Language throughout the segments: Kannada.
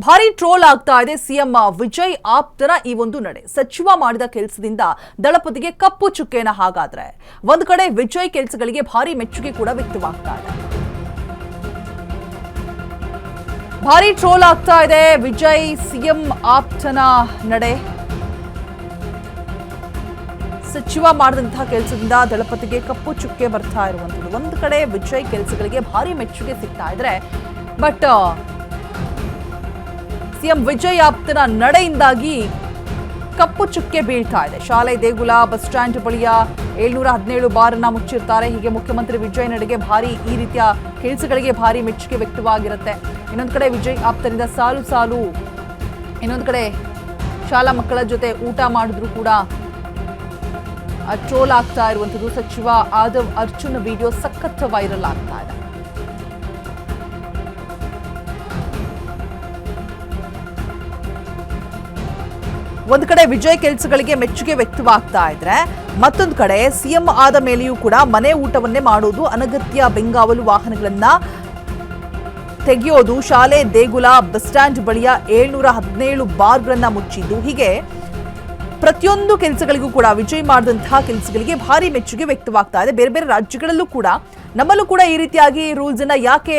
ಭಾರಿ ಟ್ರೋಲ್ ಆಗ್ತಾ ಇದೆ ಸಿಎಂ ವಿಜಯ್ ಆಪ್ತರ ಈ ಒಂದು ನಡೆ. ಸಚಿವ ಮಾಡಿದ ಕೆಲಸದಿಂದ ದಳಪತಿಗೆ ಕಪ್ಪು ಚುಕ್ಕೆನ. ಹಾಗಾದ್ರೆ ಒಂದು ಕಡೆ ವಿಜಯ್ ಕೆಲಸಗಳಿಗೆ ಭಾರಿ ಮೆಚ್ಚುಗೆ ಕೂಡ ವ್ಯಕ್ತವಾಗ್ತಾ ಇದೆ. ಭಾರಿ ಟ್ರೋಲ್ ಆಗ್ತಾ ಇದೆ ವಿಜಯ್ ಸಿಎಂ ಆಪ್ತನ ನಡೆ. ಸಚಿವ ಮಾಡಿದಂತಹ ಕೆಲಸದಿಂದ ದಳಪತಿಗೆ ಕಪ್ಪು ಚುಕ್ಕೆ ಬರ್ತಾ ಇರುವಂತದ್ದು. ಒಂದು ಕಡೆ ವಿಜಯ್ ಕೆಲಸಗಳಿಗೆ ಭಾರಿ ಮೆಚ್ಚುಗೆ ಸಿಗ್ತಾ ಇದ್ರೆ, ಬಟ್ ಸಿಎಂ ವಿಜಯ್ ಆಪ್ತನ ನಡೆಯಿಂದಾಗಿ ಕಪ್ಪು ಚುಕ್ಕೆ ಬೀಳ್ತಾ ಇದೆ. ಶಾಲೆ ದೇಗುಲ ಬಸ್ ಸ್ಟ್ಯಾಂಡ್ ಬಳಿಯ 717 ಬಾರ್ ಅನ್ನ ಮುಚ್ಚಿರ್ತಾರೆ. ಹೀಗೆ ಮುಖ್ಯಮಂತ್ರಿ ವಿಜಯ್ ನಡೆಗೆ ಭಾರಿ ಈ ರೀತಿಯ ಕೆಲಸಗಳಿಗೆ ಭಾರಿ ಮೆಚ್ಚುಗೆ ವ್ಯಕ್ತವಾಗಿರುತ್ತೆ. ಇನ್ನೊಂದು ಕಡೆ ವಿಜಯ್ ಆಪ್ತರಿಂದ ಸಾಲು ಸಾಲು, ಇನ್ನೊಂದು ಕಡೆ ಶಾಲಾ ಮಕ್ಕಳ ಜೊತೆ ಊಟ ಮಾಡಿದ್ರು ಕೂಡ ಟ್ರೋಲ್ ಆಗ್ತಾ ಇರುವಂತದ್ದು. ಸಚಿವ ಆದವ್ ಅರ್ಜುನ್ ವಿಡಿಯೋ ಸಖತ್ ವೈರಲ್ ಆಗ್ತಾ ಇದೆ. ಒಂದು ಕಡೆ ವಿಜಯ್ ಕೆಲಸಗಳಿಗೆ ಮೆಚ್ಚುಗೆ ವ್ಯಕ್ತವಾಗ್ತಾ ಇದ್ರೆ, ಮತ್ತೊಂದು ಕಡೆ ಸಿಎಂ ಆದ ಮೇಲೆಯೂ ಕೂಡ ಮನೆ ಊಟವನ್ನೇ ಮಾಡೋದು, ಅನಗತ್ಯ ಬೆಂಗಾವಲು ವಾಹನಗಳನ್ನ ತೆಗೆಯೋದು, ಶಾಲೆ ದೇಗುಲ ಬಸ್ ಸ್ಟ್ಯಾಂಡ್ ಬಳಿಯ 717 ಬಾರ್ಗಳನ್ನ ಮುಚ್ಚಿದ್ದು, ಹೀಗೆ ಪ್ರತಿಯೊಂದು ಕೆಲಸಗಳಿಗೂ ಕೂಡ ವಿಜಯ್ ಮಾಡಿದಂತಹ ಕೆಲಸಗಳಿಗೆ ಭಾರಿ ಮೆಚ್ಚುಗೆ ವ್ಯಕ್ತವಾಗ್ತಾ ಇದೆ. ಬೇರೆ ಬೇರೆ ರಾಜ್ಯಗಳಲ್ಲೂ ಕೂಡ, ನಮ್ಮಲ್ಲೂ ಕೂಡ ಈ ರೀತಿಯಾಗಿ ರೂಲ್ಸ್ ಅನ್ನ ಯಾಕೆ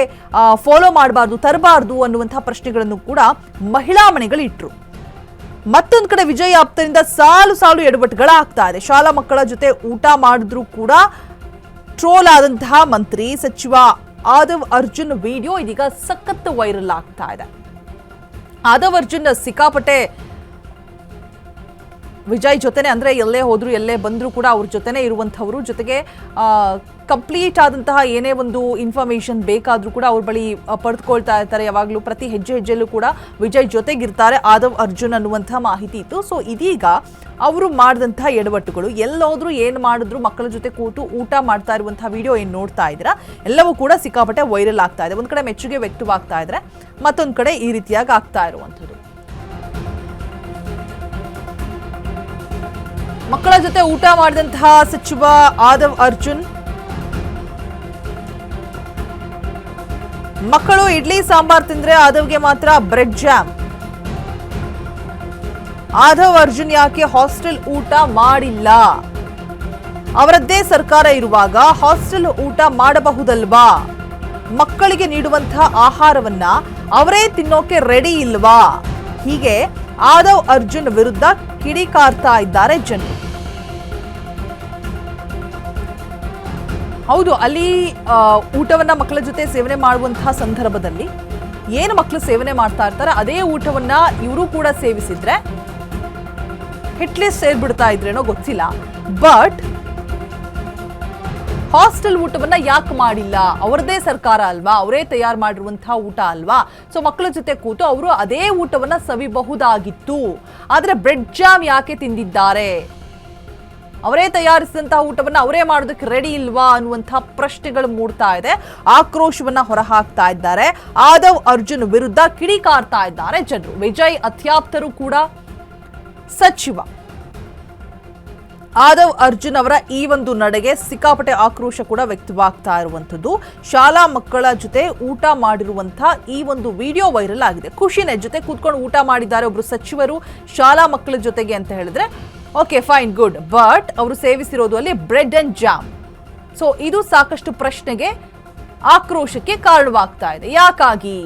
ಫಾಲೋ ಮಾಡಬಾರ್ದು, ತರಬಾರ್ದು ಅನ್ನುವಂತಹ ಪ್ರಶ್ನೆಗಳನ್ನು ಕೂಡ ಮಹಿಳಾ ಮನೆಗಳು ಇಟ್ರು. ಮತ್ತೊಂದು ಕಡೆ ವಿಜಯ್ ಆಪ್ತರಿಂದ ಸಾಲು ಸಾಲು ಎಡವಟ್ಟುಗಳಾಗ್ತಾ ಇದೆ. ಶಾಲಾ ಮಕ್ಕಳ ಜೊತೆ ಊಟ ಮಾಡಿದ್ರು ಕೂಡ ಟ್ರೋಲ್ ಆದಂತಹ ಮಂತ್ರಿ ಸಚಿವ ಆದವ್ ಅರ್ಜುನ್ ವಿಡಿಯೋ ಇದೀಗ ಸಖತ್ ವೈರಲ್ ಆಗ್ತಾ ಇದೆ. ಆದವ್ ಅರ್ಜುನ್ ಸಿಕ್ಕಾಪಟ್ಟೆ ವಿಜಯ್ ಜೊತೆನೆ, ಅಂದ್ರೆ ಎಲ್ಲೇ ಹೋದ್ರು ಎಲ್ಲೇ ಬಂದ್ರು ಕೂಡ ಅವ್ರ ಜೊತೆನೆ ಇರುವಂತಹವರು, ಜೊತೆಗೆ ಕಂಪ್ಲೀಟ್ ಆದಂತಹ ಏನೇ ಒಂದು ಇನ್ಫಾರ್ಮೇಶನ್ ಬೇಕಾದ್ರೂ ಕೂಡ ಅವ್ರ ಬಳಿ ಪಡೆದುಕೊಳ್ತಾ ಇರ್ತಾರೆ. ಯಾವಾಗಲೂ ಪ್ರತಿ ಹೆಜ್ಜೆ ಹೆಜ್ಜೆಲ್ಲೂ ಕೂಡ ವಿಜಯ್ ಜೊತೆಗಿರ್ತಾರೆ ಆದವ್ ಅರ್ಜುನ್ ಅನ್ನುವಂತಹ ಮಾಹಿತಿ ಇತ್ತು. ಸೊ ಇದೀಗ ಅವರು ಮಾಡಿದಂತಹ ಎಡವಟ್ಟುಗಳು, ಎಲ್ಲೋದ್ರು ಏನು ಮಾಡಿದ್ರು ಮಕ್ಕಳ ಜೊತೆ ಕೂತು ಊಟ ಮಾಡ್ತಾ ಇರುವಂತಹ ವಿಡಿಯೋ ಏನು ನೋಡ್ತಾ ಇದ್ದೀರಾ, ಎಲ್ಲವೂ ಕೂಡ ಸಿಕ್ಕಾಪಟ್ಟೆ ವೈರಲ್ ಆಗ್ತಾ ಇದೆ. ಒಂದ್ ಕಡೆ ಮೆಚ್ಚುಗೆ ವ್ಯಕ್ತವಾಗ್ತಾ ಇದ್ರೆ, ಮತ್ತೊಂದು ಕಡೆ ಈ ರೀತಿಯಾಗಿ ಆಗ್ತಾ ಇರುವಂಥದ್ದು. ಮಕ್ಕಳ ಜೊತೆ ಊಟ ಮಾಡಿದಂತಹ ಸಚಿವ ಆದವ್ ಅರ್ಜುನ್, ಮಕ್ಕಳು ಇಡ್ಲಿ ಸಾಂಬಾರ್ ತಿಂದ್ರೆ ಆದವ್ಗೆ ಮಾತ್ರ ಬ್ರೆಡ್ ಜಾಮ್. ಆದವ್ ಅರ್ಜುನ್ ಯಾಕೆ ಹಾಸ್ಟೆಲ್ ಊಟ ಮಾಡಿಲ್ಲ? ಅವರದ್ದೇ ಸರ್ಕಾರ ಇರುವಾಗ ಹಾಸ್ಟೆಲ್ ಊಟ ಮಾಡಬಹುದಲ್ವಾ? ಮಕ್ಕಳಿಗೆ ನೀಡುವಂತಹ ಆಹಾರವನ್ನ ಅವರೇ ತಿನ್ನೋಕೆ ರೆಡಿ ಇಲ್ವಾ? ಹೀಗೆ ಆದವ್ ಅರ್ಜುನ್ ವಿರುದ್ಧ ಕಿಡಿಕಾರ್ತಾ ಇದ್ದಾರೆ ಜನರು. ಹೌದು, ಅಲ್ಲಿ ಊಟವನ್ನ ಮಕ್ಕಳ ಜೊತೆ ಸೇವನೆ ಮಾಡುವಂತಹ ಸಂದರ್ಭದಲ್ಲಿ ಏನು ಮಕ್ಕಳು ಸೇವನೆ ಮಾಡ್ತಾ ಇರ್ತಾರೆ ಅದೇ ಊಟವನ್ನ ಇವರು ಕೂಡ ಸೇವಿಸಿದ್ರೆ ಹಿಟ್ ಲಿಸ್ಟ್ ಸೇರ್ಬಿಡ್ತಾ ಇದ್ರೇನೋ ಗೊತ್ತಿಲ್ಲ. ಬಟ್ ಹಾಸ್ಟೆಲ್ ಊಟವನ್ನ ಯಾಕೆ ಮಾಡಿಲ್ಲ? ಅವರದೇ ಸರ್ಕಾರ ಅಲ್ವಾ, ಅವರೇ ತಯಾರು ಮಾಡಿರುವಂತಹ ಊಟ ಅಲ್ವಾ? ಸೊ ಮಕ್ಕಳ ಜೊತೆ ಕೂತು ಅವರು ಅದೇ ಊಟವನ್ನ ಸವಿಬಹುದಾಗಿತ್ತು. ಆದ್ರೆ ಬ್ರೆಡ್ ಜಾಮ್ ಯಾಕೆ ತಿಂದಿದ್ದಾರೆ? ಅವರೇ ತಯಾರಿಸಿದಂತಹ ಊಟವನ್ನ ಅವರೇ ಮಾಡೋದಕ್ಕೆ ರೆಡಿ ಇಲ್ವಾ ಅನ್ನುವಂತಹ ಪ್ರಶ್ನೆಗಳು ಮೂಡ್ತಾ ಇದೆ. ಆಕ್ರೋಶವನ್ನ ಹೊರಹಾಕ್ತಾ ಇದ್ದಾರೆ. ಆದವ್ ಅರ್ಜುನ್ ವಿರುದ್ಧ ಕಿಡಿಕಾರ್ತಾ ಇದ್ದಾರೆ ಜನರು. ವಿಜಯ್ ಅತ್ಯಾಪ್ತರು ಕೂಡ ಸಚಿವ ಆದವ್ ಅರ್ಜುನ್ ಅವರ ಈ ಒಂದು ನಡೆಗೆ ಸಿಕ್ಕಾಪಟ್ಟೆ ಆಕ್ರೋಶ ಕೂಡ ವ್ಯಕ್ತವಾಗ್ತಾ ಇರುವಂತದ್ದು. ಶಾಲಾ ಮಕ್ಕಳ ಜೊತೆ ಊಟ ಮಾಡಿರುವಂತಹ ಈ ಒಂದು ವಿಡಿಯೋ ವೈರಲ್ ಆಗಿದೆ. ಖುಷಿನೇ, ಜೊತೆ ಕೂತ್ಕೊಂಡು ಊಟ ಮಾಡಿದ್ದಾರೆ ಒಬ್ರು ಸಚಿವರು ಶಾಲಾ ಮಕ್ಕಳ ಜೊತೆಗೆ ಅಂತ ಹೇಳಿದ್ರೆ ಓಕೆ, ಫೈನ್, ಗುಡ್. ಬಟ್ ಅವರು ಸೇವಿಸಿರೋದು ಅಲ್ಲಿ ಬ್ರೆಡ್ ಅಂಡ್ ಜಾಮ್. ಸೊ ಇದು ಸಾಕಷ್ಟು ಪ್ರಶ್ನೆಗೆ, ಆಕ್ರೋಶಕ್ಕೆ ಕಾರಣವಾಗ್ತಾ ಇದೆ. ಯಾಕಾಗಿ?